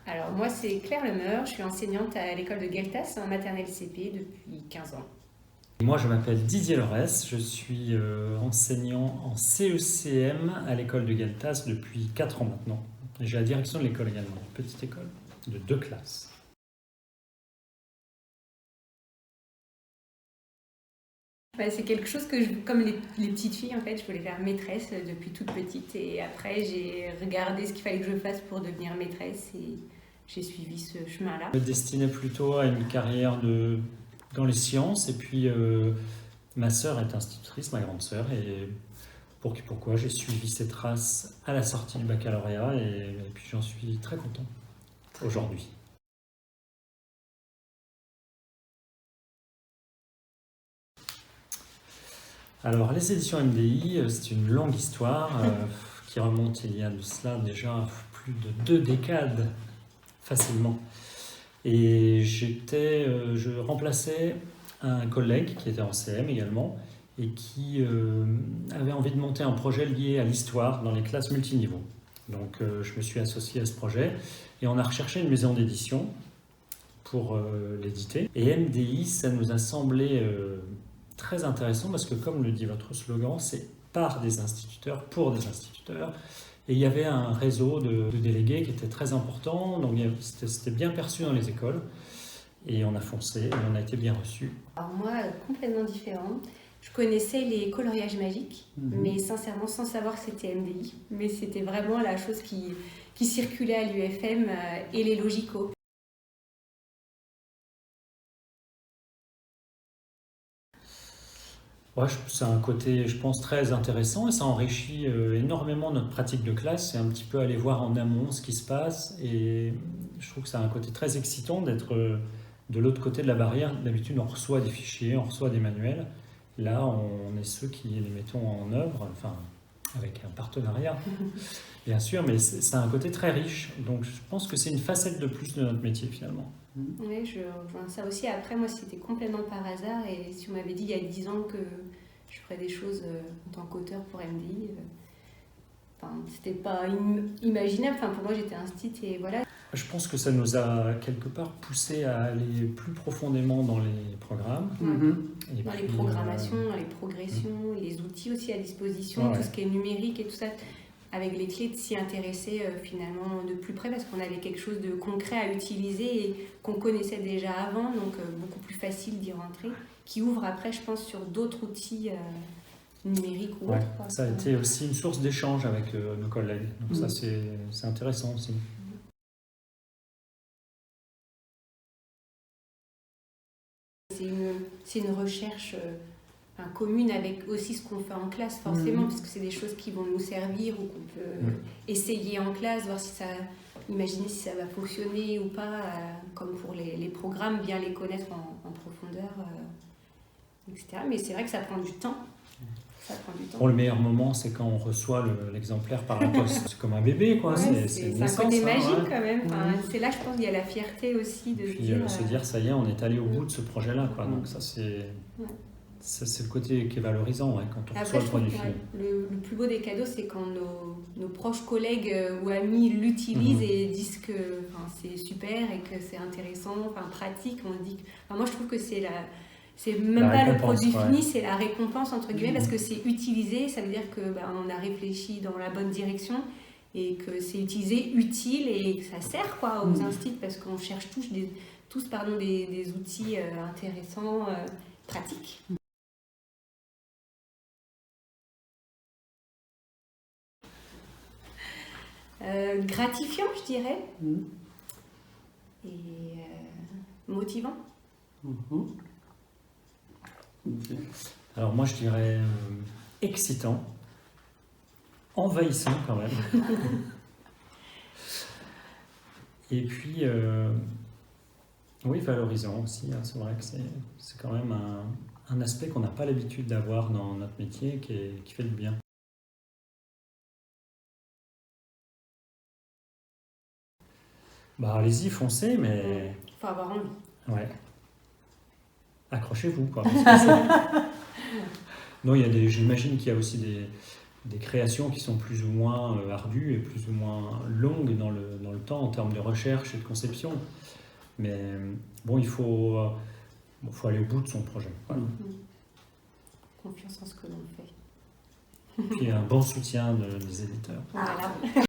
Alors moi c'est Claire Lemeur, je suis enseignante à l'école de Gueltas en maternelle CP depuis 15 ans. Moi, je m'appelle Didier Lorès, je suis enseignant en CECM à l'école de Gueltas depuis 4 ans maintenant. Et j'ai la direction de l'école également, une petite école de 2 classes. C'est quelque chose que, comme les petites filles en fait, je voulais faire maîtresse depuis toute petite et après j'ai regardé ce qu'il fallait que je fasse pour devenir maîtresse et j'ai suivi ce chemin-là. Je me destinais plutôt à une carrière dans les sciences et puis ma sœur est institutrice, ma grande sœur, et pourquoi j'ai suivi ses traces à la sortie du baccalauréat et puis j'en suis très content aujourd'hui. Alors, les éditions MDI, c'est une longue histoire qui remonte il y a de cela déjà plus de 2 décades, facilement. Et je remplaçais un collègue qui était en CM également et qui avait envie de monter un projet lié à l'histoire dans les classes multiniveaux. Donc, je me suis associé à ce projet et on a recherché une maison d'édition pour l'éditer. Et MDI, ça nous a semblé très intéressant parce que, comme le dit votre slogan, c'est par des instituteurs, pour des instituteurs. Et il y avait un réseau de délégués qui était très important, donc c'était bien perçu dans les écoles. Et on a foncé, et on a été bien reçus. Alors moi, complètement différent. Je connaissais les coloriages magiques, mais sincèrement sans savoir que c'était MDI. Mais c'était vraiment la chose qui circulait à l'UFM et les logicaux. Ouais, c'est un côté, je pense, très intéressant et ça enrichit énormément notre pratique de classe. C'est un petit peu aller voir en amont ce qui se passe et je trouve que ça a un côté très excitant d'être de l'autre côté de la barrière. D'habitude, on reçoit des fichiers, on reçoit des manuels. Là, on est ceux qui les mettons en œuvre, enfin, avec un partenariat, bien sûr, mais c'est un côté très riche. Donc, je pense que c'est une facette de plus de notre métier, finalement. Oui, je rejoins ça aussi. Après, moi, c'était complètement par hasard. Et si on m'avait dit il y a 10 ans que je ferais des choses en tant qu'auteur pour MDI, c'était pas imaginable. Pour moi, j'étais instite et voilà. Je pense que ça nous a quelque part poussé à aller plus profondément dans les programmes. Et dans les programmations, les progressions, les outils aussi à disposition, tout ce qui est numérique et tout ça, avec les clés, de s'y intéresser finalement de plus près parce qu'on avait quelque chose de concret à utiliser et qu'on connaissait déjà avant, donc beaucoup plus facile d'y rentrer, qui ouvre après, je pense, sur d'autres outils numériques ou autres. Ça a été aussi une source d'échange avec nos collègues, donc ça c'est intéressant aussi. C'est une recherche commune avec aussi ce qu'on fait en classe, forcément, parce que c'est des choses qui vont nous servir ou qu'on peut essayer en classe, voir si ça, imaginer si ça va fonctionner ou pas, comme pour les programmes, bien les connaître en profondeur, etc. Mais c'est vrai que ça prend du temps. Bon, le meilleur moment, c'est quand on reçoit l'exemplaire par la poste. C'est comme un bébé, quoi. Ouais, c'est un côté magique quand même. C'est là, je pense, qu'il y a la fierté aussi de se dire, ça y est, on est allé au bout de ce projet-là, quoi. Donc ça, c'est le côté qui est valorisant quand on reçoit le produit fini. Le plus beau des cadeaux, c'est quand nos proches collègues ou amis l'utilisent et disent que c'est super et que c'est intéressant, pratique. Moi, je trouve que c'est même pas le produit fini, c'est la récompense entre guillemets parce que c'est utilisé, ça veut dire que on a réfléchi dans la bonne direction et que c'est utilisé, utile et que ça sert aux instituts parce qu'on cherche tous des outils intéressants, pratiques. Gratifiant, je dirais, et motivant. Alors moi je dirais excitant, envahissant quand même. Et puis oui, valorisant aussi, c'est vrai que c'est quand même un aspect qu'on n'a pas l'habitude d'avoir dans notre métier qui fait du bien. Allez-y, foncez, mais... Faut avoir envie. Ouais. Accrochez-vous, quoi. Non, j'imagine qu'il y a aussi des créations qui sont plus ou moins ardues et plus ou moins longues dans le de temps en termes de recherche et de conception. Mais bon, il faut aller au bout de son projet. Voilà. Confiance en ce que l'on fait. Puis un bon soutien des éditeurs. Voilà.